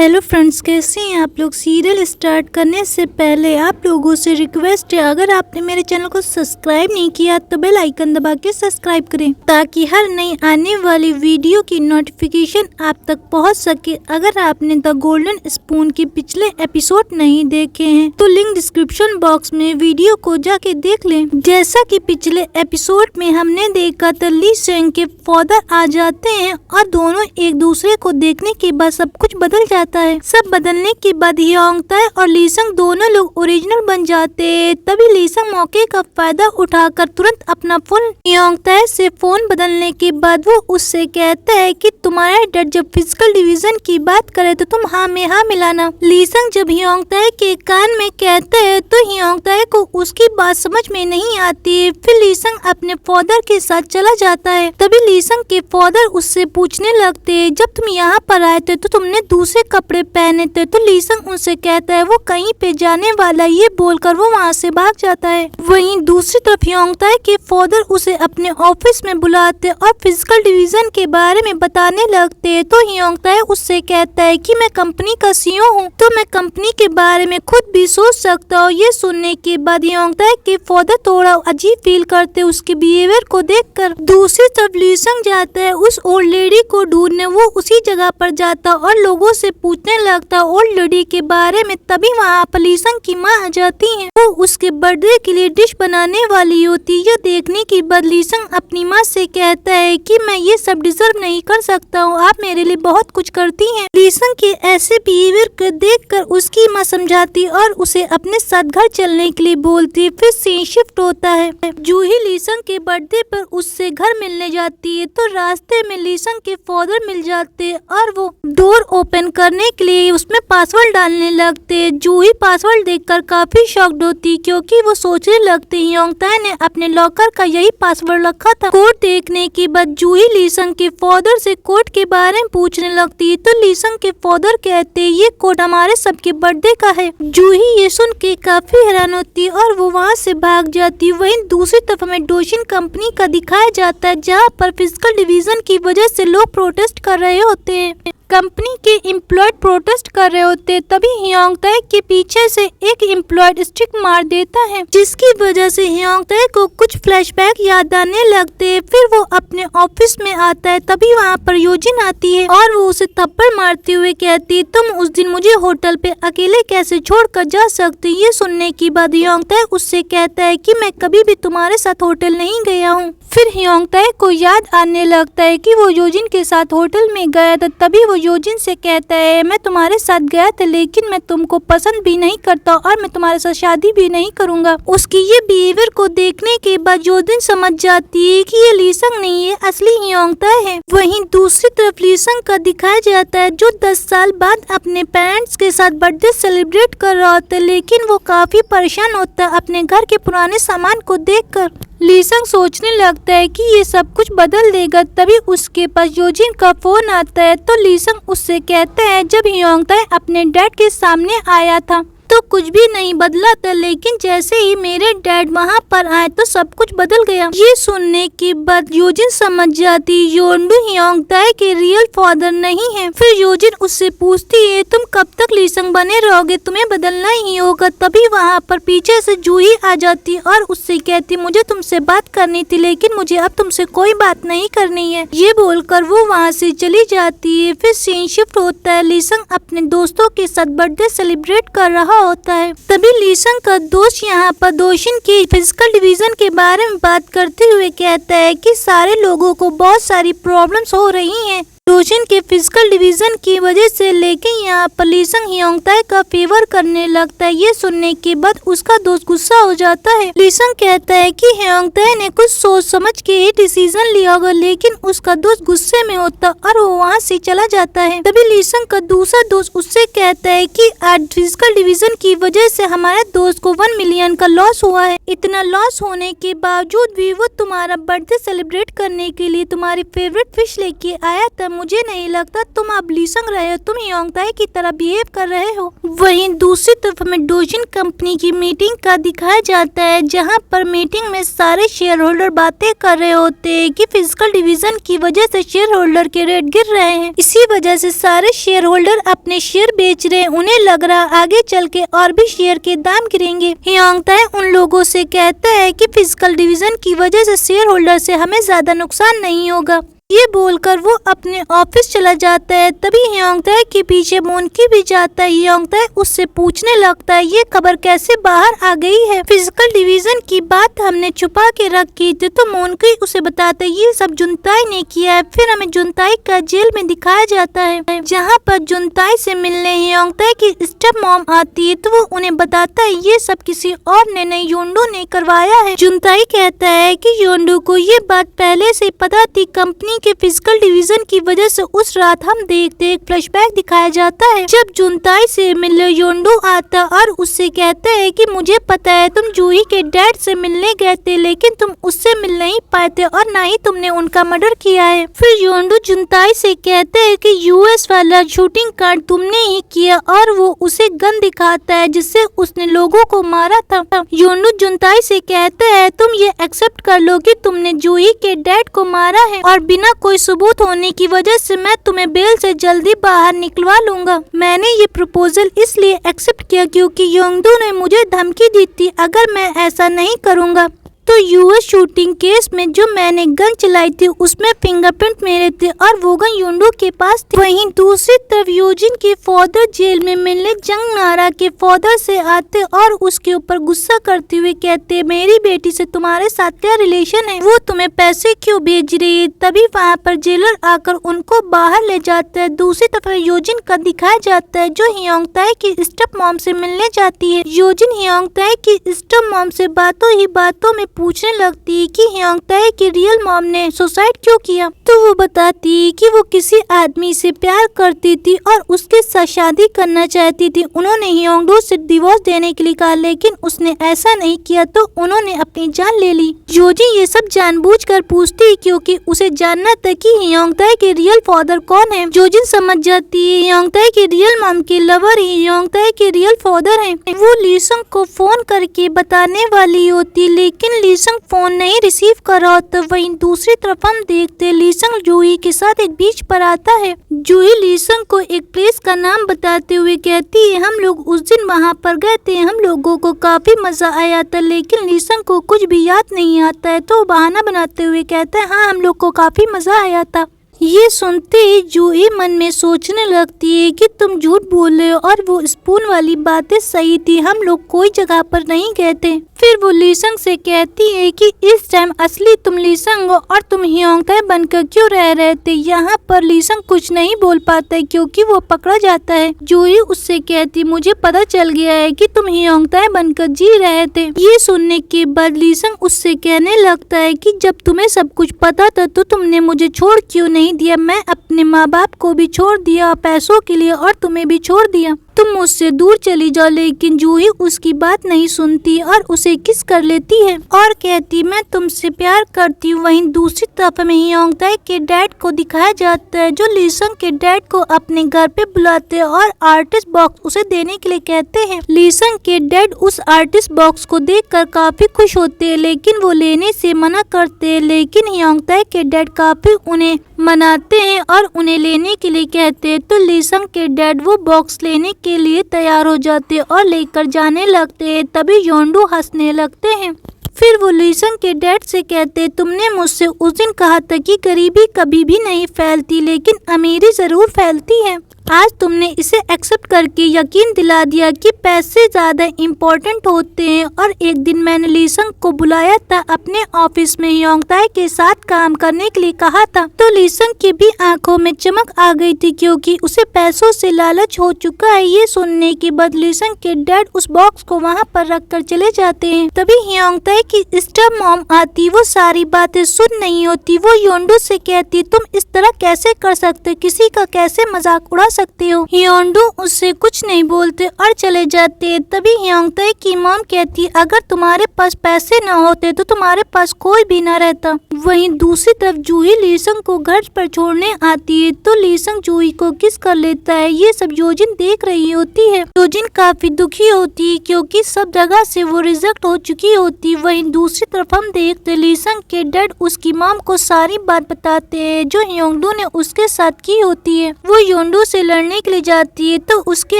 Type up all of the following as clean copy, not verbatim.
Hello friends, कैसे हैं आप लोग। सीरियल स्टार्ट करने से पहले आप लोगों से रिक्वेस्ट है, अगर आपने मेरे चैनल को सब्सक्राइब नहीं किया तो बेल आइकन दबा के सब्सक्राइब करें ताकि हर नई आने वाली वीडियो की नोटिफिकेशन आप तक पहुंच सके। अगर आपने द गोल्डन स्पून के पिछले एपिसोड नहीं देखे हैं तो लिंक डिस्क्रिप्शन बॉक्स में वीडियो को जाके देख लें। जैसा कि पिछले एपिसोड में हमने देखा तो ली सेंग के फादर आ जाते हैं और दोनों एक दूसरे को देखने के बाद सब कुछ बदल जाता है। सब बदलने के बाद हियोंग ताए और ली सेंग दोनों लोग ओरिजिनल बन जाते हैं। तभी ली सेंग मौके का फायदा उठाकर तुरंत अपना फोन हियोंग ताए से फोन बदलने के बाद वो उससे कहता है कि तुम्हारा डैड जब फिजिकल डिवीजन की बात करे तो तुम हाँ में हाँ मिलाना। ली सेंग जब हियोंग ताए के कान में कहते है तो हियोंग ताए को उसकी बात समझ में नहीं आती है। फिर ली सेंग अपने फादर के साथ चला जाता है। तभी ली सेंग के फादर उससे पूछने लगते हैं, जब तुम यहाँ पर आए थे तो तुमने दूसरे कपड़े पहने थे। तो ली सेंग उनसे कहता है वो कहीं पे जाने वाला, ये बोलकर वो वहाँ से भाग जाता है। वहीं दूसरी तरफ हियोंग ताए के फादर उसे अपने ऑफिस में बुलाते और फिजिकल डिवीजन के बारे में बताने लगते हैं। तो हियोंग ताए उससे कहता है कि मैं कंपनी का सीईओ हूँ तो मैं कंपनी के बारे में खुद भी सोच सकता हूँ। ये सुनने के बाद हियोंग ताए के फादर थोड़ा अजीब फील करते उसके बिहेवियर को देखकर। दूसरी तरफ ली सेंग जाता है उस ओल्ड लेडी को ढूंढने। वो उसी जगह पर जाता और लोगों से पूछने लगता ओल्ड लेडी के बारे में। तभी वहाँ पर ली सेंग की माँ आ जाती है। वो उसके बर्थडे के लिए डिश बनाने वाली होती है। देखने के बाद ली सेंग अपनी माँ से कहता है कि मैं ये सब डिजर्व नहीं कर सकता हूँ, आप मेरे लिए बहुत कुछ करती हैं। ली सेंग के ऐसे बिहेवियर को देखकर उसकी माँ समझाती और उसे अपने साथ घर चलने के लिए बोलती। फिर सीन शिफ्ट होता है। जूही ली सेंग के बर्थडे पर उससे घर मिलने जाती है तो रास्ते में ली सेंग के फादर मिल जाते हैं और वो डोर ओपन करने के लिए उसमें पासवर्ड डालने लगते हैं। जूही पासवर्ड देखकर काफी शॉक्ड होती क्योंकि वो सोचने लगते हियोंग ताए ने अपने लॉकर का यही पासवर्ड रखा था। कोड देखने के बाद जूही ली सेंग के फादर से कोड के बारे में पूछने लगती है तो ली सेंग के फादर कहते ये कोड हमारे सबके बर्थडे का है। जूही ये सुन के काफी हैरान होती है और वो वहाँ से भाग जाती है। वहीं दूसरी तरफ हमें डोशिन कंपनी का दिखाया जाता है जहाँ पर फिजिकल डिवीजन की वजह से लोग प्रोटेस्ट कर रहे होते हैं। कंपनी के एम्प्लॉयड प्रोटेस्ट कर रहे होते तभी हियोंग ताए के पीछे से एक एम्प्लॉयड स्टिक मार देता है जिसकी वजह से हियोंग ताए को कुछ फ्लैशबैक याद आने लगते हैं। फिर वो अपने ऑफिस में आता है। तभी वहाँ पर योजिन आती है और वो उसे थप्पड़ मारते हुए कहती है तुम उस दिन मुझे होटल पे अकेले कैसे छोड़कर जा सकते। ये सुनने की बाद हियोंग ताए उससे कहता है कि मैं कभी भी तुम्हारे साथ होटल नहीं गया हूँ। फिर हियोंग ताए को याद आने लगता है कि वो योजिन के साथ होटल में गया था। तभी वो योजिन से कहता है मैं तुम्हारे साथ गया था लेकिन मैं तुमको पसंद भी नहीं करता और मैं तुम्हारे साथ शादी भी नहीं करूंगा। उसकी ये बिहेवियर को देखने के बाद योजिन समझ जाती है कि ये ली सेंग नहीं है, असली हियोंग ताए है। वहीं दूसरी तरफ ली सेंग का दिखाया जाता है जो 10 साल बाद अपने पेरेंट्स के साथ बर्थडे सेलिब्रेट कर रहा होता है लेकिन वो काफी परेशान होता है अपने घर के पुराने सामान को देखकर। ली सेंग सोचने लगता है कि ये सब कुछ बदल देगा। तभी उसके पास योजिन का फोन आता है तो ली सेंग उससे कहता है जब हियोंग ताए अपने डैड के सामने आया था तो कुछ भी नहीं बदला था लेकिन जैसे ही मेरे डैड वहाँ पर आए तो सब कुछ बदल गया। ये सुनने के बाद योजिन समझ जाती योंडू हियोंग ताए के रियल फादर नहीं है। फिर योजिन उससे पूछती है तुम कब तक ली सेंग बने रहोगे, तुम्हें बदलना ही होगा। तभी वहाँ पर पीछे से जूही आ जाती और उससे कहती मुझे तुमसे बात करनी थी लेकिन मुझे अब तुमसे कोई बात नहीं करनी है। ये बोलकर वो वहाँ से चली जाती है। फिर सीन शिफ्ट होता है। ली सेंग अपने दोस्तों के साथ बर्थडे सेलिब्रेट कर रहा होता है। तभी ली सेंग का दोस्त यहाँ पर डोशिन के फिजिकल डिवीजन के बारे में बात करते हुए कहता है कि सारे लोगों को बहुत सारी प्रॉब्लम्स हो रही हैं डोशिन के फिजिकल डिवीजन की वजह से, लेकिन यहाँ पर ली सेंग हियोंग ताए का फेवर करने लगता है। ये सुनने के बाद उसका दोस्त गुस्सा हो जाता है। ली सेंग कहता है कि हियोंग ताए ने कुछ सोच समझ के ही डिसीजन लिया होगा लेकिन उसका दोस्त गुस्से में होता और वो वहाँ से चला जाता है। तभी ली सेंग का दूसरा दोस्त उससे कहता है कि आज फिजिकल डिवीजन की वजह से हमारे दोस्त को 1 मिलियन का लॉस हुआ है। इतना लॉस होने के बावजूद भी वो तुम्हारा बर्थडे सेलिब्रेट करने के लिए तुम्हारी फेवरेट फिश लेके आया था। मुझे नहीं लगता तुम अब लीसंग रहे हो, तुम योंगताई की तरह बिहेव कर रहे हो। वहीं दूसरी तरफ हमें डोजिन कंपनी की मीटिंग का दिखाया जाता है, जहां पर मीटिंग में सारे शेयर होल्डर बातें कर रहे होते हैं कि फिजिकल डिवीजन की वजह से शेयर होल्डर के रेट गिर रहे हैं। इसी वजह से सारे शेयर होल्डर अपने शेयर बेच रहे हैं। उन्हें लग रहा आगे चल के और भी शेयर के दाम गिरेंगे। योंगताई उन लोगों से कहता है कि फिजिकल डिवीजन की वजह से शेयर होल्डर से हमें ज्यादा नुकसान नहीं होगा। ये बोलकर वो अपने ऑफिस चला जाता है। तभी योंगताई के पीछे मोनकी भी जाता है। योंगताई उससे पूछने लगता है ये खबर कैसे बाहर आ गई है, फिजिकल डिवीजन की बात हमने छुपा के रखी थी। तो मोनकी उसे बताता है ये सब जुनताई ने किया है। फिर हमें जुनताई का जेल में दिखाया जाता है, जहाँ पर जुनताई से मिलने योंगताई की स्टेप मॉम आती है। तो वो उन्हें बताता है ये सब किसी और ने नहीं, योंडू ने करवाया है। जुनताई कहता है कि योंडू को ये बात पहले से पता थी। कंपनी के फिजिकल डिवीजन की वजह से उस रात हम देखते एक फ्लैशबैक दिखाया जाता है, जब जुनताई से मिलने योंडू आता और उससे कहता है कि मुझे पता है तुम जूही के डैड से मिलने गए थे, लेकिन तुम उससे मिल नहीं पाए थे और ना ही तुमने उनका मर्डर किया है। फिर योंडू जुनताई से कहता है कि यूएस वाला शूटिंग कार्ड तुमने ही किया और वो उसे गन दिखाता है जिससे उसने लोगों को मारा था। योंडू जुनताई से कहता है तुम ये एक्सेप्ट कर लो कि तुमने जूही के डैड को मारा है और बिना कोई सबूत होने की वजह से मैं तुम्हें बेल से जल्दी बाहर निकलवा लूंगा। मैंने ये प्रपोजल इसलिए एक्सेप्ट किया क्योंकि योंगडू ने मुझे धमकी दी थी अगर मैं ऐसा नहीं करूंगा तो यूएस शूटिंग केस में जो मैंने गन चलाई थी उसमें फिंगरप्रिंट मेरे थे और वो गन योंडू के पास थी। वहीं दूसरी तरफ योजिन के फादर जेल में मिलने जंग नारा के फादर से आते और उसके ऊपर गुस्सा करते हुए कहते मेरी बेटी से तुम्हारे साथ क्या रिलेशन है, वो तुम्हें पैसे क्यों भेज रही है। तभी वहाँ पर जेलर आकर उनको बाहर ले जाता है। दूसरी तरफ योजिन का दिखाया जाता है जो योंगताई की स्टेप मॉम से मिलने जाती है। योजिन योंगताई की स्टेप मॉम से बातों ही बातों में पूछने लगती है कि योंगताई की रियल मॉम ने सुसाइड क्यों किया। तो वो बताती है कि वो किसी आदमी से प्यार करती थी और उसके साथ शादी करना चाहती थी। उन्होंने योंगडू से डिवोर्स देने के लिए कहा लेकिन उसने ऐसा नहीं किया तो उन्होंने अपनी जान ले ली। योजिन ये सब जानबूझकर पूछती है क्योंकि उसे जानना था कि योंगताई के रियल फादर कौन है। योजिन समझ जाती है योंगताई के रियल मॉम के लवर ही योंगताई के रियल फादर है। वो लीसंग को फोन करके बताने वाली होती लेकिन लीसंग फोन नहीं रिसीव कर रहा होता। वहीं दूसरी तरफ हम देखते लीसंग जूही के साथ एक बीच पर आता है। जूही लीसंग को एक प्लेस का नाम बताते हुए कहती है हम लोग उस दिन वहाँ पर गए थे, हम लोगों को काफी मजा आया था। लेकिन लीसंग को कुछ भी याद नहीं आता है तो बहाना बनाते हुए कहता है हाँ हम लोग को काफी मजा आया था। ये सुनते ही जूही मन में सोचने लगती है कि तुम झूठ बोल रहे हो और वो स्पून वाली बातें सही थी, हम लोग कोई जगह पर नहीं गए थे। फिर वो लीसंग से कहती है कि इस टाइम असली तुम लीसंग हो और तुम योंगताई बनकर क्यों रह रहे थे। यहाँ पर लीसंग कुछ नहीं बोल पाता है क्योंकि वो पकड़ा जाता है। जूही उससे कहती मुझे पता चल गया है कि तुम योंगताई बनकर जी रहे थे। ये सुनने के बाद लीसंग उससे कहने लगता है कि जब तुम्हें सब कुछ पता था तो तुमने मुझे छोड़ क्यों नहीं दिया। मैं अपने माँ बाप को भी छोड़ दिया पैसों के लिए और तुम्हें भी छोड़ दिया। तुम मुझसे दूर चली जाओ। लेकिन जूही उसकी बात नहीं सुनती और उसे किस कर लेती है और कहती मैं तुमसे प्यार करती हूँ। वहीं दूसरी तरफ में योंगताई के डैड को दिखाया जाता है जो लीसंग के डैड को अपने घर पे बुलाते हैं और आर्टिस्ट बॉक्स उसे देने के लिए कहते हैं। लीसंग के डैड उस आर्टिस्ट बॉक्स को देखकर काफी खुश होते हैं लेकिन वो लेने से मना करते हैं। लेकिन योंगताई के डैड काफी उन्हें मनाते हैं और उन्हें लेने के लिए कहते हैं। तो लीसंग के डैड वो बॉक्स लेने के लिए तैयार हो जाते हैं और लेकर जाने लगते हैं। तभी योंडू हंसने लगते हैं। फिर वो लीसंग के डैड से कहते तुमने मुझसे उस दिन कहा था कि गरीबी कभी भी नहीं फैलती लेकिन अमीरी जरूर फैलती है। आज तुमने इसे एक्सेप्ट करके यकीन दिला दिया कि पैसे ज्यादा इम्पोर्टेंट होते हैं। और एक दिन मैंने लीसंग को बुलाया था अपने ऑफिस में, योंगताई के साथ काम करने के लिए कहा था। तो लीसंग की भी आंखों में चमक आ गई थी क्योंकि उसे पैसों से लालच हो चुका है। ये सुनने के बाद लीसंग के डैड उस बॉक्स को वहाँ पर रख कर चले जाते हैं। तभी योंगताई की स्टेप मॉम आती, वो सारी बातें सुन नहीं होती। वो योंडू से कहती तुम इस तरह कैसे कर सकते, किसी का कैसे मजाक उड़ा सकते हो। योंडू उससे कुछ नहीं बोलते और चले जाते। तभी ह्योंगताई की मॉम कहती अगर तुम्हारे पास पैसे न होते तो तुम्हारे पास कोई भी न रहता। वहीं दूसरी तरफ जूही लीसंग को घर पर छोड़ने आती है तो लीसंग जूही को किस कर लेता है। ये सब योजिन देख रही होती है। योजिन काफी दुखी होती है क्योंकि सब जगह से वो रिजेक्ट हो चुकी होती। वहीं दूसरी तरफ हम देखते लीसंग के डैड उसकी मॉम को सारी बात बताते हैं जो योंडू ने उसके साथ की होती है। वो योंडू से लड़ने के लिए जाती है तो उसके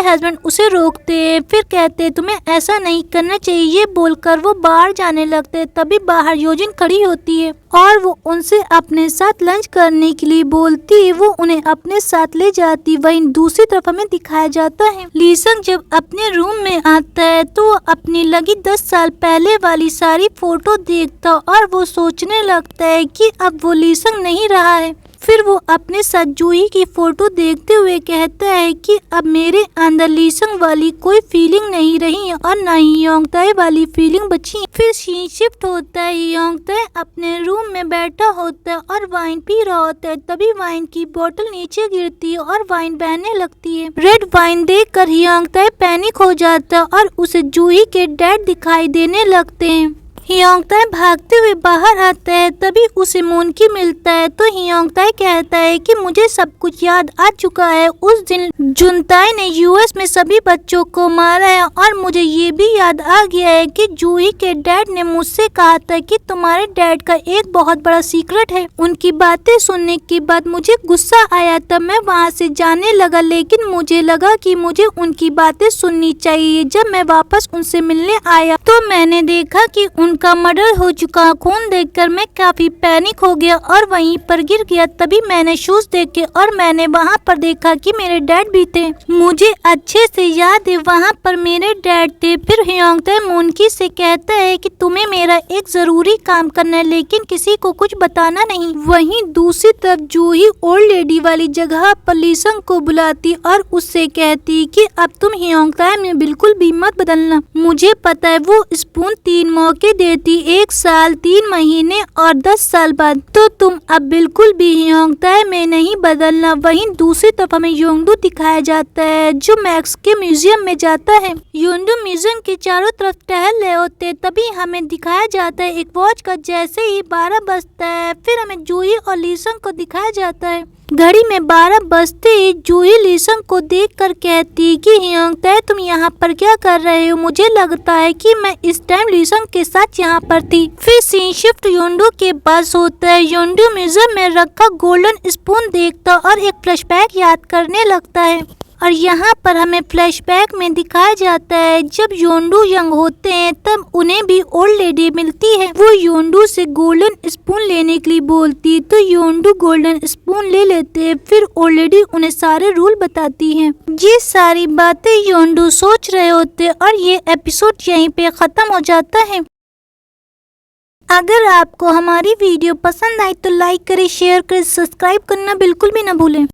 हस्बैंड उसे रोकते हैं, फिर कहते हैं तुम्हें ऐसा नहीं करना चाहिए। ये बोलकर वो बाहर जाने लगते हैं। तभी बाहर योजिन खड़ी होती है और वो उनसे अपने साथ लंच करने के लिए बोलती है। वो उन्हें अपने साथ ले जाती। वहीं दूसरी तरफ हमें दिखाया जाता है लीसंग जब अपने रूम में आता है तो वो अपनी लगी 10 साल पहले वाली सारी फोटो देखता और वो सोचने लगता है कि अब वो लीसंग नहीं रहा है। फिर वो अपने साथ जूही की फोटो देखते हुए कहता है कि अब मेरे अंदर लीसंग वाली कोई फीलिंग नहीं रही और न ही ह्योंगताई वाली फीलिंग बची। फिर सीन शिफ्ट होता है। ह्योंगताई अपने रूम में बैठा होता है और वाइन पी रहा होता है। तभी वाइन की बोतल नीचे गिरती है और वाइन बहने लगती है। रेड वाइन देखकर ह्योंगताई पैनिक हो जाता है और उसे जूही के डैड दिखाई देने लगते हैं। ह्योंगताई भागते हुए बाहर आता है। तभी उसे मोनकी मिलता है तो ह्योंगताई कहता है कि मुझे सब कुछ याद आ चुका है। उस दिन जुनताई ने यूएस में सभी बच्चों को मारा है और मुझे ये भी याद आ गया है कि जूही के डैड ने मुझसे कहा था कि तुम्हारे डैड का एक बहुत बड़ा सीक्रेट है। उनकी बातें सुनने के बाद मुझे गुस्सा आया। तब मैं वहाँ से जाने लगा लेकिन मुझे लगा कि मुझे उनकी बातें सुननी चाहिए। जब मैं वापस उनसे मिलने आया तो मैंने देखा कि का मर्डर हो चुका। खून देखकर मैं काफी पैनिक हो गया और वहीं पर गिर गया। तभी मैंने शूज देखे और मैंने वहाँ पर देखा कि मेरे डैड भी थे। मुझे अच्छे से याद है वहाँ पर मेरे डैड थे। फिर ह्योंगताई मोनकी से कहता है कि तुम्हें मेरा एक जरूरी काम करना है लेकिन किसी को कुछ बताना नहीं। वहीं दूसरी तरफ जूही ओल्ड लेडी वाली जगह पर लीसंग को बुलाती और उससे कहती कि अब तुम ह्योंगताई में बिल्कुल भी मत बदलना। मुझे पता है वो स्पून 3 मौके देती, 1 साल, 3 महीने और 10 साल बाद, तो तुम अब बिल्कुल भी ह्योंगताई में नहीं बदलना। वहीं दूसरी तरफ हमें योंडू दिखाया जाता है जो मैक्स के म्यूजियम में जाता है। योंडू म्यूजियम के चारों तरफ टहल रहे होते तभी हमें दिखाया जाता है एक वॉच का। जैसे ही 12 बजता है फिर हमें जूही और लीसंग को दिखाया जाता है। घड़ी में 12 बजते ही जूही लीसंग को देखकर कहती कि ह्योंगताई तुम यहाँ पर क्या कर रहे हो। मुझे लगता है कि मैं इस टाइम लीसंग के साथ यहाँ पर थी। फिर सीन शिफ्ट योंडू के पास होता है। योंडू म्यूजियम में रखा गोल्डन स्पून देखता और एक फ्लैशबैक याद करने लगता है और यहाँ पर हमें फ्लैशबैक में दिखाया जाता है जब योंडू यंग होते हैं तब उन्हें भी ओल्ड लेडी मिलती है। वो योंडू से गोल्डन स्पून लेने के लिए बोलती तो योंडू गोल्डन स्पून ले लेते हैं। फिर ओल्ड लेडी उन्हें सारे रूल बताती है। ये सारी बातें योंडू सोच रहे होते और ये एपिसोड यहीं पे खत्म हो जाता है। अगर आपको हमारी वीडियो पसंद आई तो लाइक करें, शेयर करें, सब्सक्राइब करना बिल्कुल भी ना भूलें।